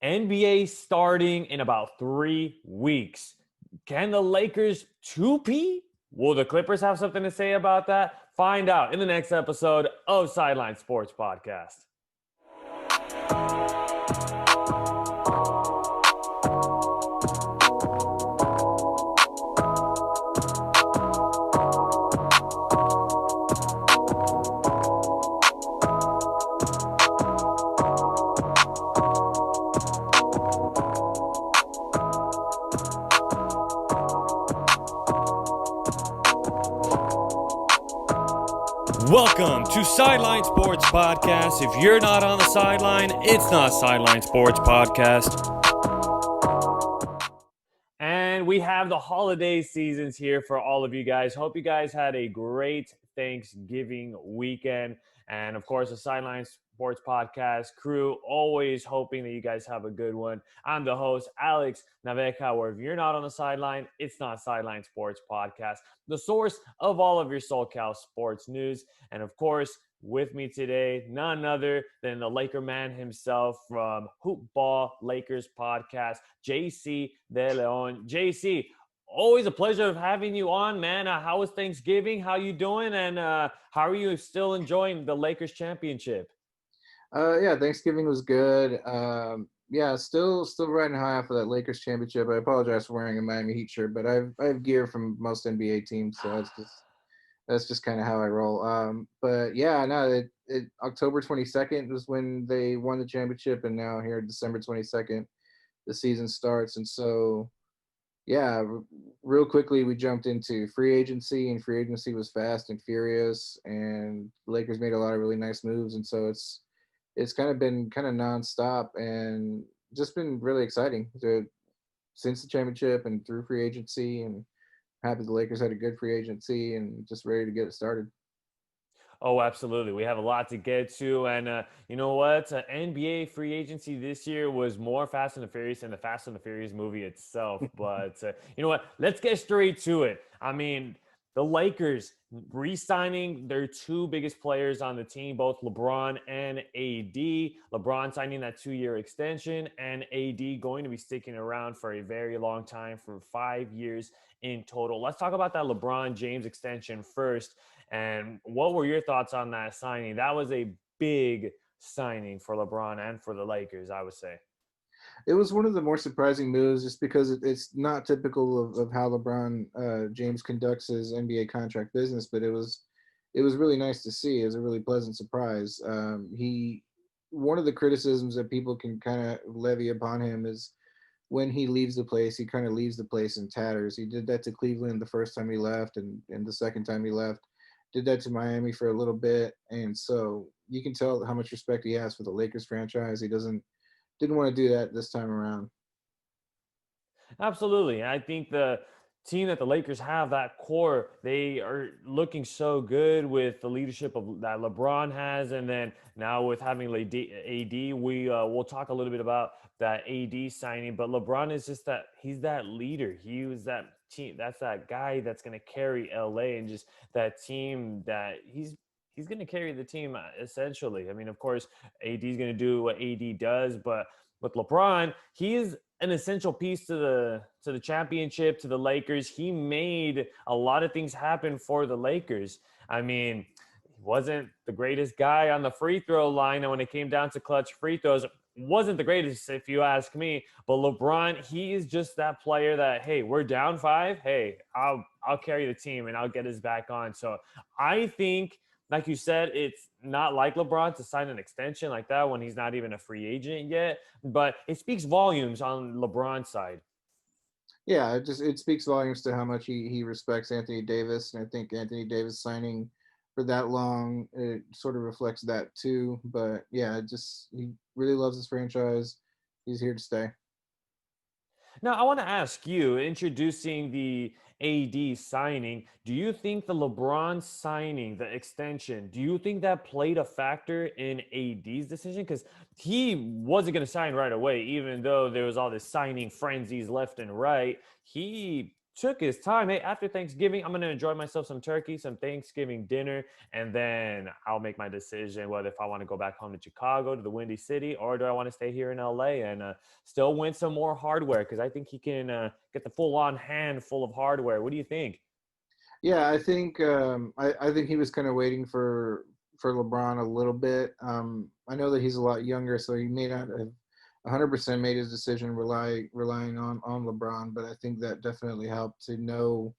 NBA starting in about 3 weeks. Can the Lakers two-peat? Will the Clippers have something to say about that? Find out in the next episode of Sideline Sports Podcast. Welcome to Sideline Sports Podcast. If you're not on the sideline, it's not Sideline Sports Podcast. And we have the holiday seasons here for all of you guys. Hope you guys had a great Thanksgiving weekend. And of course, the Sideline Sports Podcast crew, always hoping that you guys have a good one. I'm the host, Alex Naveca, where if you're not on the sideline, it's not Sideline Sports Podcast, the source of all of your SoCal sports news. And of course, with me today, none other than the Laker man himself from HoopBall Lakers Podcast, JC De Leon. JC, always a pleasure of having you on, man. How was Thanksgiving? How you doing? And how are you still enjoying the Lakers championship? Yeah, Thanksgiving was good. Yeah, still riding high off of that Lakers championship. I apologize for wearing a Miami Heat shirt, but I have gear from most NBA teams, so that's just kind of how I roll. But yeah, no, October 22nd was when they won the championship, and now here December 22nd, the season starts, and so. Yeah, real quickly we jumped into free agency, and free agency was fast and furious, and the Lakers made a lot of really nice moves, and so it's kind of been kind of nonstop and just been really exciting since the championship and through free agency, and happy the Lakers had a good free agency and just ready to get it started. Oh, absolutely. We have a lot to get to. And you know what? NBA free agency this year was more Fast and the Furious than the Fast and the Furious movie itself. But you know what? Let's get straight to it. I mean, the Lakers re-signing their two biggest players on the team, both LeBron and AD. LeBron signing that 2-year extension, and AD going to be sticking around for a very long time, for 5 years in total. Let's talk about that LeBron James extension first. And what were your thoughts on that signing? That was a big signing for LeBron and for the Lakers, I would say. It was one of the more surprising moves just because it's not typical of how LeBron James conducts his NBA contract business, but it was really nice to see. It was a really pleasant surprise. One of the criticisms that people can kind of levy upon him is when he leaves the place, he kind of leaves the place in tatters. He did that to Cleveland the first time he left, and the second time he left. Did that to Miami for a little bit, and so you can tell how much respect he has for the Lakers franchise. He didn't want to do that this time around. Absolutely. I think the team that the Lakers have, that core, they are looking so good with the leadership that LeBron has. And then now with having AD, we'll talk a little bit about that AD signing. But LeBron is just he's that leader. He was that team. That's that guy that's going to carry LA, and just that team that he's going to carry the team essentially. I mean, of course, AD is going to do what AD does, but with LeBron, he is an essential piece to the championship, to the Lakers. He made a lot of things happen for the Lakers. I mean, he wasn't the greatest guy on the free throw line, and when it came down to clutch free throws, wasn't the greatest if you ask me. But LeBron, he is just that player that, hey, we're down 5. Hey, I'll carry the team and I'll get us back on. So I think, like you said, it's not like LeBron to sign an extension like that when he's not even a free agent yet, but it speaks volumes on LeBron's side. Yeah, it speaks volumes to how much he respects Anthony Davis, and I think Anthony Davis signing for that long, it sort of reflects that too. But yeah, he really loves his franchise. He's here to stay. Now, I want to ask you, introducing the AD signing, do you think the LeBron signing, the extension, do you think that played a factor in AD's decision? Because he wasn't going to sign right away, even though there was all this signing frenzies left and right. He took his time. Hey, after Thanksgiving, I'm going to enjoy myself some turkey, some Thanksgiving dinner, and then I'll make my decision whether if I want to go back home to Chicago, to the Windy City, or do I want to stay here in LA and still win some more hardware, because I think he can get the full-on handful of hardware. What do you think? Yeah, I think I think he was kind of waiting for LeBron a little bit. I know that he's a lot younger, so he may not have 100% made his decision relying on LeBron, but I think that definitely helped to know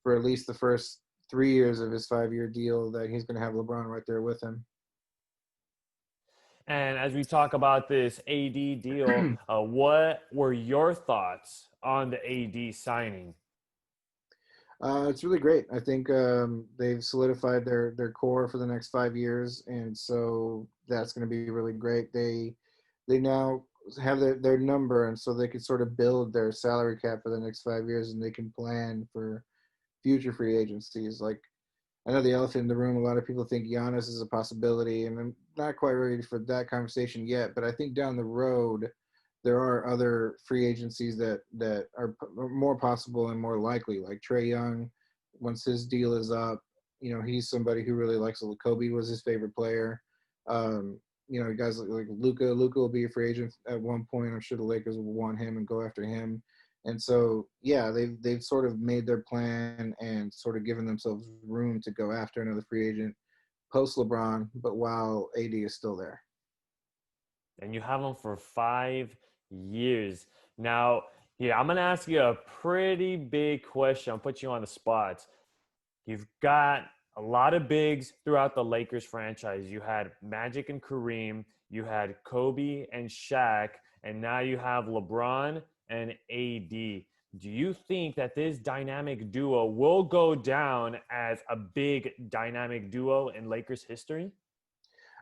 for at least the first 3 years of his 5-year deal that he's going to have LeBron right there with him. And as we talk about this AD deal, what were your thoughts on the AD signing? It's really great. I think they've solidified their core for the next 5 years, and so that's going to be really great. They now have their number, and so they can sort of build their salary cap for the next 5 years, and they can plan for future free agencies. Like, I know the elephant in the room. A lot of people think Giannis is a possibility, and I'm not quite ready for that conversation yet. But I think down the road, there are other free agencies that are more possible and more likely. Like Trae Young, once his deal is up, he's somebody who really likes. Kobe was his favorite player. Guys like Luka. Luka will be a free agent at one point. I'm sure the Lakers will want him and go after him. And so, yeah, they've sort of made their plan and sort of given themselves room to go after another free agent post LeBron, but while AD is still there. And you have him for 5 years. Now, here, I'm going to ask you a pretty big question. I'll put you on the spot. You've got a lot of bigs throughout the Lakers franchise. You had Magic and Kareem. You had Kobe and Shaq. And now you have LeBron and AD. Do you think that this dynamic duo will go down as a big dynamic duo in Lakers history?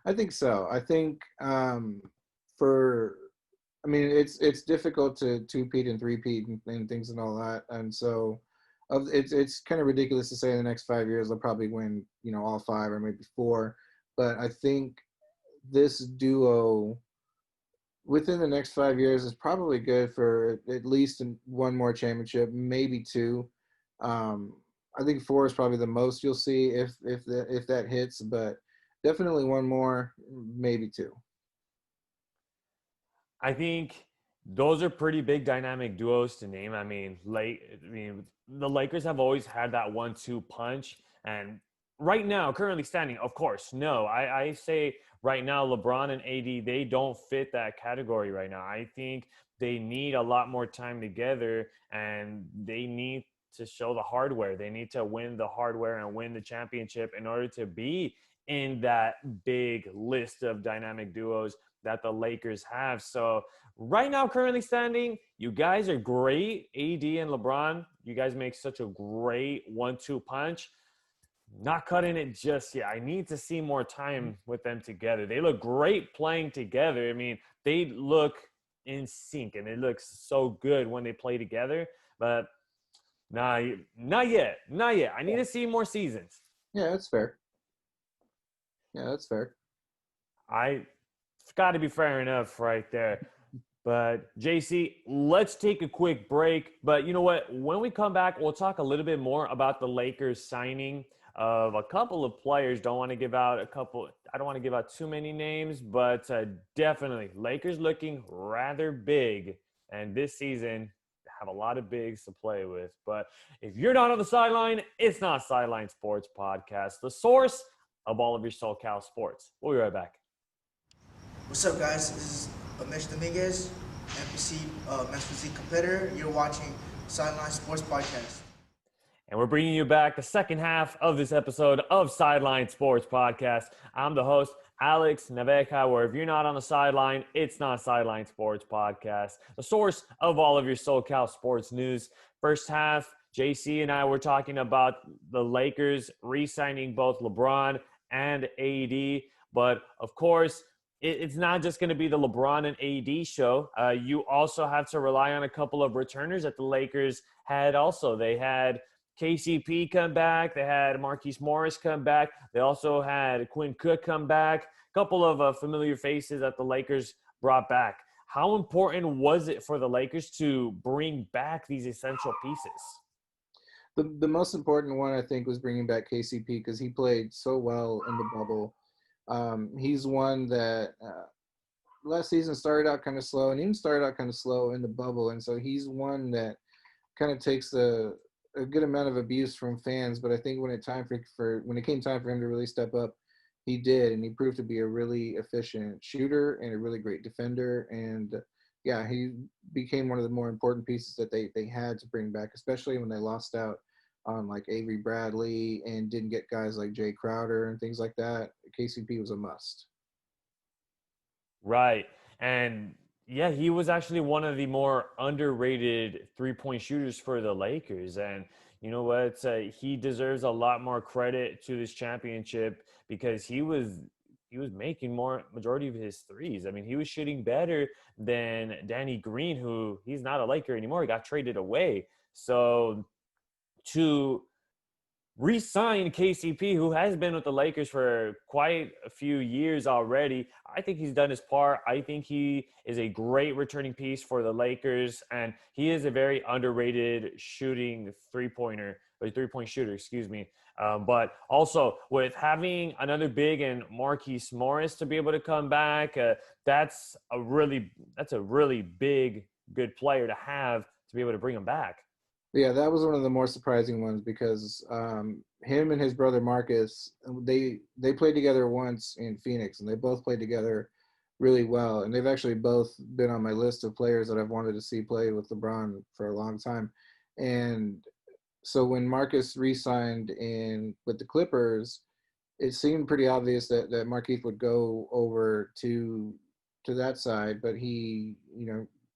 I think so. I think it's difficult to two-peat and three-peat and things and all that. And so it's kind of ridiculous to say in the next 5 years they'll probably win, all five or maybe four. But I think this duo within the next 5 years is probably good for at least one more championship, maybe two. I think four is probably the most you'll see if that hits, but definitely one more, maybe two. I think those are pretty big dynamic duos to name. The Lakers have always had that 1-2 punch, and right now, currently standing, of course, no. I say right now, LeBron and AD, they don't fit that category right now. I think they need a lot more time together, and they need to show the hardware. They need to win the hardware and win the championship in order to be in that big list of dynamic duos that the Lakers have. So right now, currently standing, you guys are great. AD and LeBron, you guys make such a great 1-2 punch. Not cutting it just yet. I need to see more time with them together. They look great playing together. I mean, they look in sync, and it looks so good when they play together. But not yet. I need to see more seasons. Yeah, that's fair. It's got to be fair enough right there. But, JC, let's take a quick break. But you know what? When we come back, we'll talk a little bit more about the Lakers signing of a couple of players. I don't want to give out too many names, but definitely Lakers looking rather big. And this season, have a lot of bigs to play with. But if you're not on the sideline, it's not Sideline Sports Podcast, the source of all of your SoCal sports. We'll be right back. What's up, guys? This is Amish Dominguez, NPC Master Physique competitor. You're watching Sideline Sports Podcast. And we're bringing you back the second half of this episode of Sideline Sports Podcast. I'm the host, Alex Naveja, where if you're not on the sideline, it's not Sideline Sports Podcast, the source of all of your SoCal sports news. First half, JC and I were talking about the Lakers re-signing both LeBron and AD. But, of course, it's not just going to be the LeBron and AD show. You also have to rely on a couple of returners that the Lakers had also. They had KCP come back. They had Marquise Morris come back. They also had Quinn Cook come back. A couple of familiar faces that the Lakers brought back. How important was it for the Lakers to bring back these essential pieces? The most important one, I think, was bringing back KCP because he played so well in the bubble. He's one that last season started out kind of slow, and even started out kind of slow in the bubble, and so he's one that kind of takes a good amount of abuse from fans. But I think when it came time for him to really step up, he did, and he proved to be a really efficient shooter and a really great defender. And yeah, he became one of the more important pieces that they had to bring back, especially when they lost out on like Avery Bradley and didn't get guys like Jay Crowder and things like that. KCP was a must. Right. And yeah, he was actually one of the more underrated three-point shooters for the Lakers. And you know what? He deserves a lot more credit to this championship because he was making more majority of his threes. I mean, he was shooting better than Danny Green, who he's not a Laker anymore. He got traded away. So to re-sign KCP, who has been with the Lakers for quite a few years already. I think he's done his part. I think he is a great returning piece for the Lakers, and he is a very underrated shooting three-point shooter, excuse me. But also with having another big and Marquise Morris to be able to come back, that's a really big, good player to have to be able to bring him back. Yeah, that was one of the more surprising ones because him and his brother Marcus, they played together once in Phoenix, and they both played together really well. And they've actually both been on my list of players that I've wanted to see play with LeBron for a long time. And so when Marcus re-signed with the Clippers, it seemed pretty obvious that Markieff would go over to that side, but he,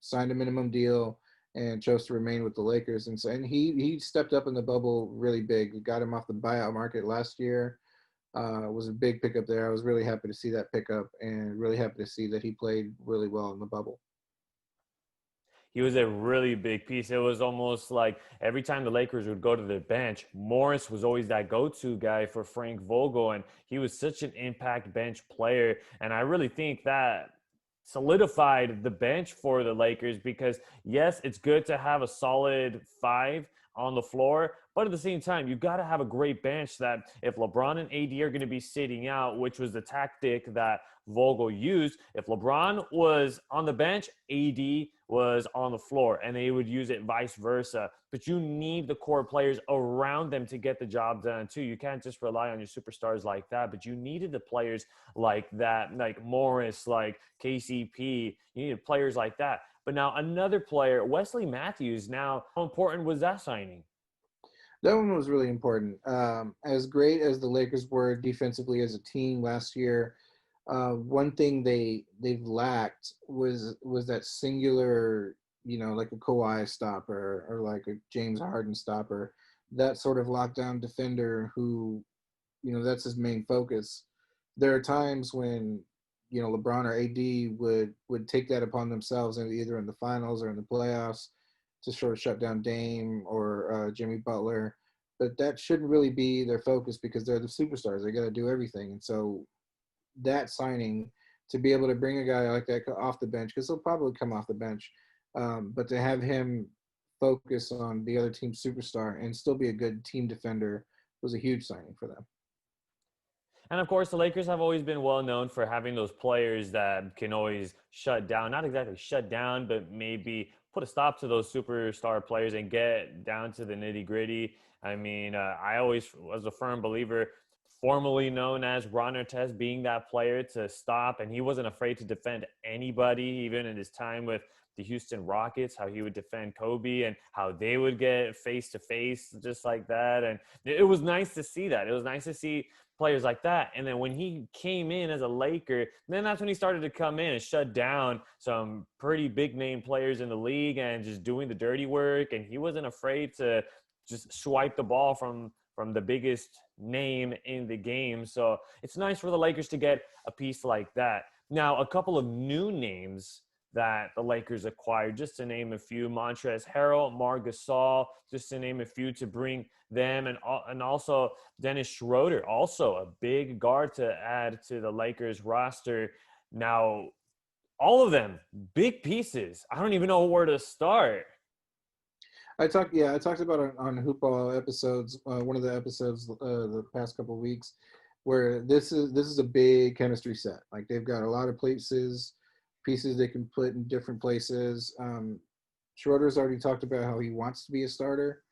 signed a minimum deal and chose to remain with the Lakers. And so, and he stepped up in the bubble really big. We got him off the buyout market last year. Was a big pickup there. I was really happy to see that pickup and really happy to see that he played really well in the bubble. He was a really big piece. It was almost like every time the Lakers would go to the bench, Morris was always that go-to guy for Frank Vogel, and he was such an impact bench player. And I really think that solidified the bench for the Lakers because, yes, it's good to have a solid five on the floor, but at the same time, you've got to have a great bench that if LeBron and AD are going to be sitting out, which was the tactic that Vogel used, if LeBron was on the bench, AD was on the floor, and they would use it vice versa. But you need the core players around them to get the job done too. You can't just rely on your superstars like that, but you needed the players like that, like Morris, like KCP. You needed players like that. But now another player, Wesley Matthews. Now, how important was that signing? That one was really important. As great as the Lakers were defensively as a team last year, one thing they've lacked was that singular, like a Kawhi stopper or like a James Harden stopper, that sort of lockdown defender who, that's his main focus. There are times when, LeBron or AD would take that upon themselves, and either in the finals or in the playoffs, to sort of shut down Dame or Jimmy Butler. But that shouldn't really be their focus because they're the superstars. They got to do everything. And so that signing, to be able to bring a guy like that off the bench, because he'll probably come off the bench, but to have him focus on the other team's superstar and still be a good team defender was a huge signing for them. And of course, the Lakers have always been well known for having those players that can always shut down, not exactly shut down, but maybe put a stop to those superstar players and get down to the nitty gritty. I mean, I always was a firm believer, formerly known as Ron Artest, being that player to stop, and he wasn't afraid to defend anybody, even in his time with the Houston Rockets, how he would defend Kobe and how they would get face to face just like that. And it was nice to see that. It was nice to see players like that. And then when he came in as a Laker, then that's when he started to come in and shut down some pretty big name players in the league and just doing the dirty work. And he wasn't afraid to just swipe the ball from the biggest name in the game. So it's nice for the Lakers to get a piece like that. Now, a couple of new names that the Lakers acquired, just to name a few: Montrezl Harrell, Marc Gasol, just to name a few, to bring them, and also Dennis Schroeder, also a big guard to add to the Lakers roster. Now, all of them big pieces. I don't even know where to start. I talked about it on HoopBall episodes, one of the episodes the past couple of weeks, where this is a big chemistry set. Like they've got a lot of pieces they can put in different places. Schroeder's already talked about how he wants to be a starter,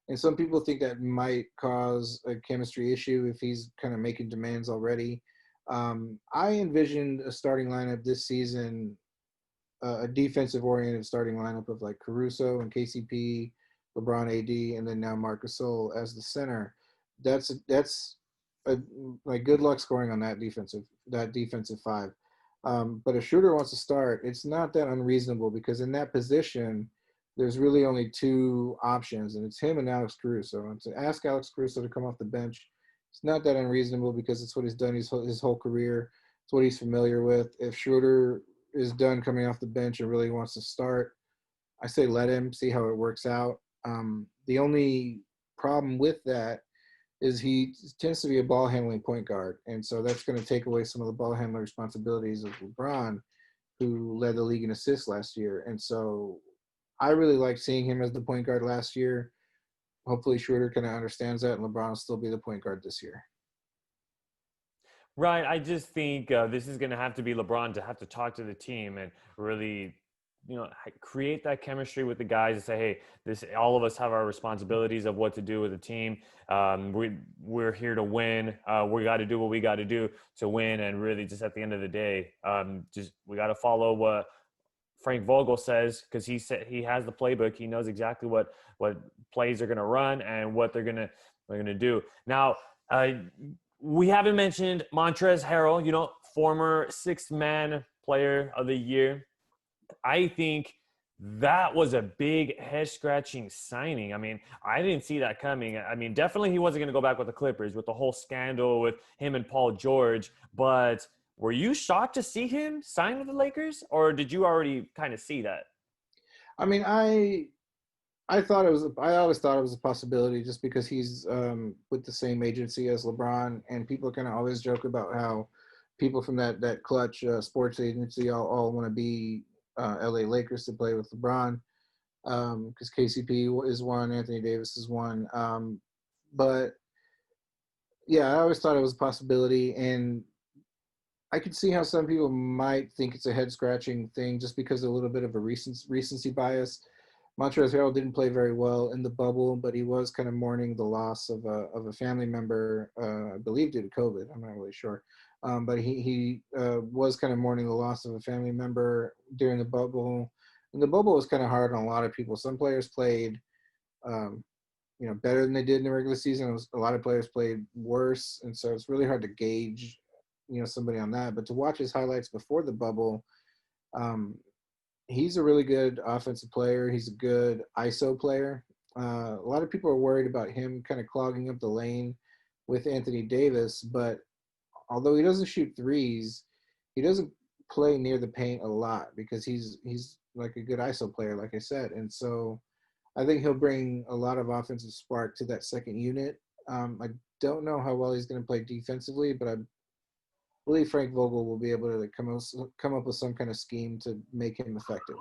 and some people think that might cause a chemistry issue if he's kind of making demands already. I envisioned a starting lineup this season, a defensive-oriented starting lineup of like Caruso and KCP, LeBron, AD, and then now Marc Gasol as the center. That's like good luck scoring on that defensive five. But if Schroeder wants to start, it's not that unreasonable because in that position, there's really only two options, and it's him and Alex Caruso. And to ask Alex Caruso to come off the bench, it's not that unreasonable because it's what he's done his whole career. It's what he's familiar with. If Schroeder is done coming off the bench and really wants to start, I say let him, see how it works out. The only problem with that is he tends to be a ball handling point guard. And so that's going to take away some of the ball handling responsibilities of LeBron, who led the league in assists last year. And so I really like seeing him as the point guard last year. Hopefully Schroeder kind of understands that and LeBron will still be the point guard this year. Right. I just think this is going to have to be LeBron to have to talk to the team and really, create that chemistry with the guys and say, hey, all of us have our responsibilities of what to do with the team. We're here to win. We got to do what we got to do to win. And really just at the end of the day, we got to follow what Frank Vogel says, because he said he has the playbook. He knows exactly what plays are going to run and what they're going to do. Now, we haven't mentioned Montrezl Harrell, former sixth-man player of the year. I think that was a big head-scratching signing. I mean, I didn't see that coming. I mean, definitely he wasn't going to go back with the Clippers with the whole scandal with him and Paul George. But were you shocked to see him sign with the Lakers, or did you already kind of see that? I mean, I always thought it was a possibility just because he's with the same agency as LeBron, and people kind of always joke about how people from that clutch sports agency all want to be LA Lakers to play with LeBron, because KCP is one, Anthony Davis is one. But yeah, I always thought it was a possibility, and I could see how some people might think it's a head-scratching thing just because of a little bit of a recency bias. Montrezl Harrell didn't play very well in the bubble, but he was kind of mourning the loss of a family member, I believe due to COVID. I'm not really sure. But he was kind of mourning the loss of a family member during the bubble. And the bubble was kind of hard on a lot of people. Some players played, better than they did in the regular season. A lot of players played worse. And so it's really hard to gauge, somebody on that. But to watch his highlights before the bubble, he's a really good offensive player. He's a good ISO player. A lot of people are worried about him kind of clogging up the lane with Anthony Davis, but although he doesn't shoot threes, he doesn't play near the paint a lot because he's like a good ISO player, like I said. And so I think he'll bring a lot of offensive spark to that second unit. I don't know how well he's going to play defensively, but I believe Frank Vogel will be able to come up with some kind of scheme to make him effective.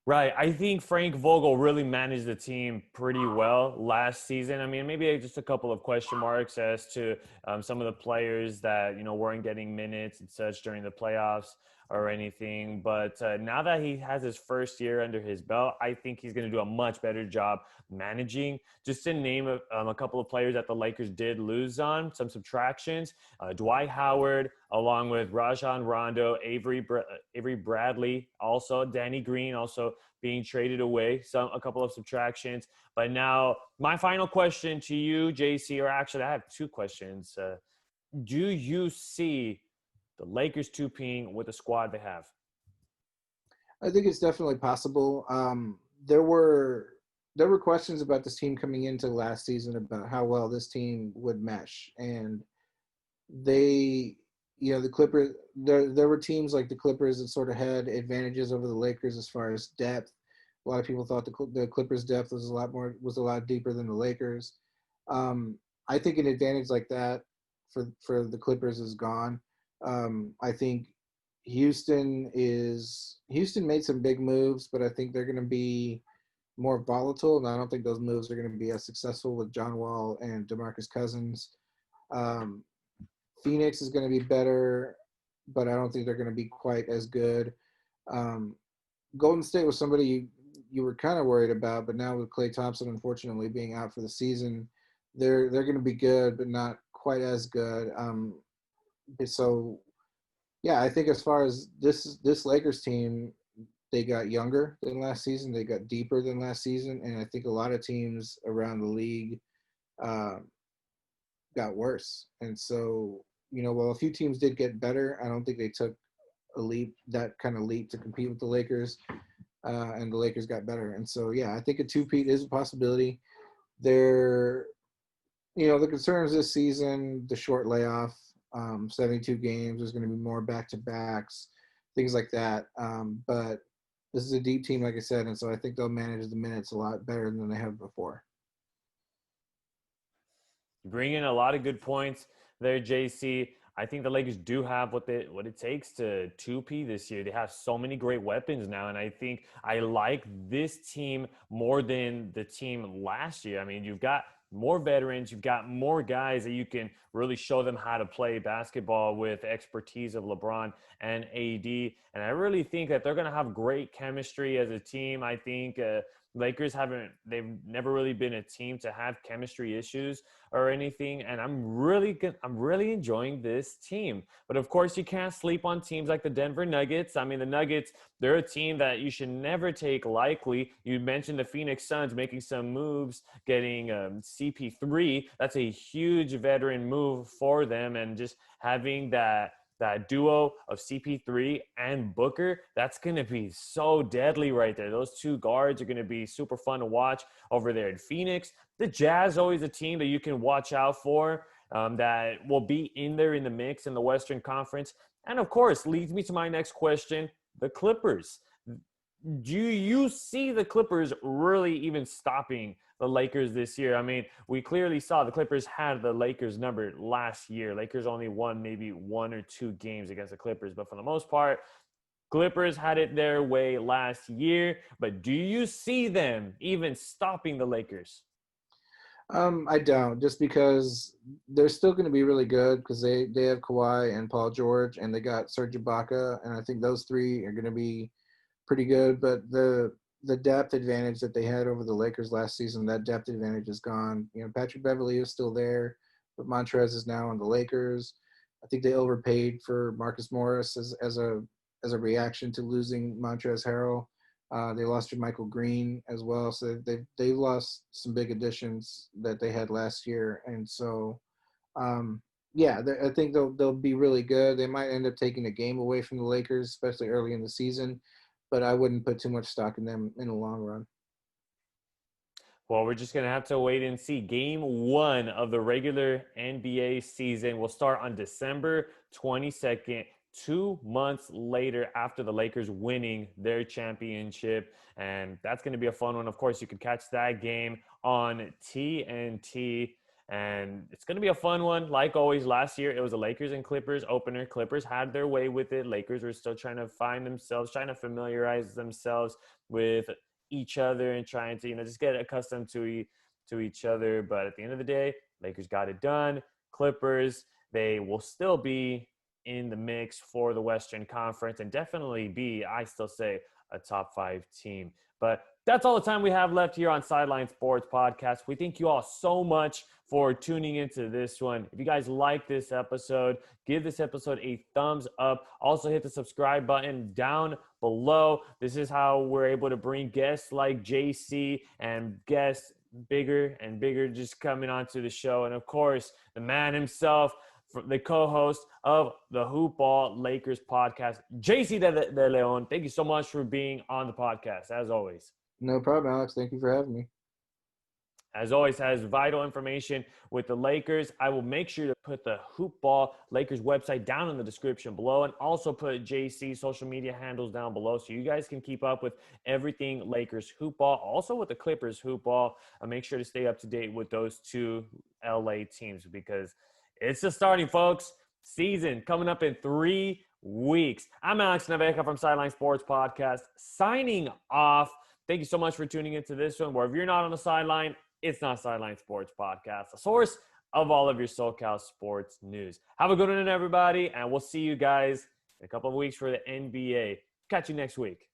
Right. I think Frank Vogel really managed the team pretty well last season. I mean, maybe just a couple of question marks as to some of the players that, weren't getting minutes and such during the playoffs or anything. But now that he has his first year under his belt, I think he's going to do a much better job managing. Just to name a couple of players that the Lakers did lose on, some subtractions, Dwight Howard, along with Rajon Rondo, Avery Bradley, also Danny Green, also being traded away, a couple of subtractions. But now my final question to you, JC, or actually I have two questions. Do you see the Lakers 2-peating with the squad they have? I think it's definitely possible. There were questions about this team coming into last season about how well this team would mesh, and the Clippers. There were teams like the Clippers that sort of had advantages over the Lakers as far as depth. A lot of people thought the Clippers' depth was a lot deeper than the Lakers. I think an advantage like that for the Clippers is gone. I think Houston made some big moves, but I think they're going to be more volatile, and I don't think those moves are going to be as successful with John Wall and DeMarcus Cousins. Phoenix is going to be better, but I don't think they're going to be quite as good. Golden State was somebody you were kind of worried about, but now with Klay Thompson unfortunately being out for the season, they're going to be good, but not quite as good. So yeah, I think as far as this Lakers team, they got younger than last season, they got deeper than last season, and I think a lot of teams around the league got worse. And so, while a few teams did get better, I don't think they took that kind of leap to compete with the Lakers, and the Lakers got better. And so, yeah, I think a two-peat is a possibility. The concerns this season, the short layoff, 72 games, there's going to be more back-to-backs, things like that. But this is a deep team, like I said, and so I think they'll manage the minutes a lot better than they have before. You bring in a lot of good points there, JC. I think the Lakers do have what it takes to 2P this year. They have so many great weapons now, and I think I like this team more than the team last year. I mean, you've got more veterans, you've got more guys that you can really show them how to play basketball with expertise of LeBron and AD. And I really think that they're going to have great chemistry as a team. I think Lakers they've never really been a team to have chemistry issues or anything. And I'm really enjoying this team. But of course, you can't sleep on teams like the Denver Nuggets. I mean, the Nuggets, they're a team that you should never take lightly. You mentioned the Phoenix Suns making some moves, getting CP3. That's a huge veteran move for them. And just having that duo of CP3 and Booker, that's going to be so deadly right there. Those two guards are going to be super fun to watch over there in Phoenix. The Jazz, always a team that you can watch out for, that will be in there in the mix in the Western Conference. And of course, leads me to my next question, the Clippers. Do you see the Clippers really even stopping the Lakers this year? I mean, we clearly saw the Clippers had the Lakers number last year. Lakers only won maybe 1 or 2 games against the Clippers, but for the most part, Clippers had it their way last year. But do you see them even stopping the Lakers? I don't, just because they're still going to be really good because they have Kawhi and Paul George, and they got Serge Ibaka, and I think those three are going to be pretty good. But the depth advantage that they had over the Lakers last season, that depth advantage is gone. Patrick Beverley is still there, but Montrez is now on the Lakers. I think they overpaid for Marcus Morris as a reaction to losing Montrezl Harrell. They lost Michael Green as well, so they lost some big additions that they had last year, and so I think they'll be really good. They might end up taking a game away from the Lakers, especially early in the season, but I wouldn't put too much stock in them in the long run. Well, we're just going to have to wait and see. Game 1 of the regular NBA season will start on December 22nd. 2 months later after the Lakers winning their championship. And that's going to be a fun one. Of course, you could catch that game on TNT. And it's going to be a fun one. Like always, last year, it was a Lakers and Clippers opener. Clippers had their way with it. Lakers were still trying to find themselves, trying to familiarize themselves with each other and trying to, just get accustomed to each other. But at the end of the day, Lakers got it done. Clippers, they will still be in the mix for the Western Conference and definitely be, I still say, a top 5 team. But that's all the time we have left here on Sideline Sports Podcast. We thank you all so much for tuning into this one. If you guys like this episode, give this episode a thumbs up. Also hit the subscribe button down below. This is how we're able to bring guests like JC and guests bigger and bigger just coming onto the show. And of course, the man himself, the co-host of the HoopBall Lakers podcast, JC De Leon. Thank you so much for being on the podcast, as always. No problem, Alex. Thank you for having me. As always, has vital information with the Lakers. I will make sure to put the HoopBall Lakers website down in the description below, and also put JC's social media handles down below so you guys can keep up with everything Lakers HoopBall, also with the Clippers HoopBall. Make sure to stay up to date with those 2 LA teams because it's just starting, folks. Season coming up in 3 weeks. I'm Alex Naveja from Sideline Sports Podcast, signing off. thank you so much for tuning into this one, where if you're not on the sideline, it's not Sideline Sports Podcast, the source of all of your SoCal sports news. Have a good one, everybody, and we'll see you guys in a couple of weeks for the NBA. Catch you next week.